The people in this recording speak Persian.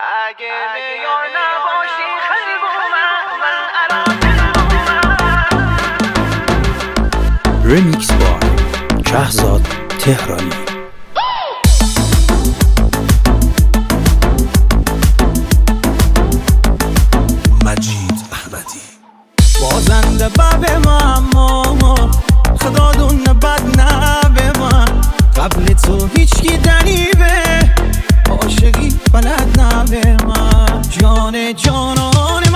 اگه یار نباشی خیلی من ریمیکس بای شهزاد تهرانی. مجید احمدی بازنده بب ما خدا دون بد نبه من قبل تو هیچکی دنیبه عاشقی بلد نبه من جان جانان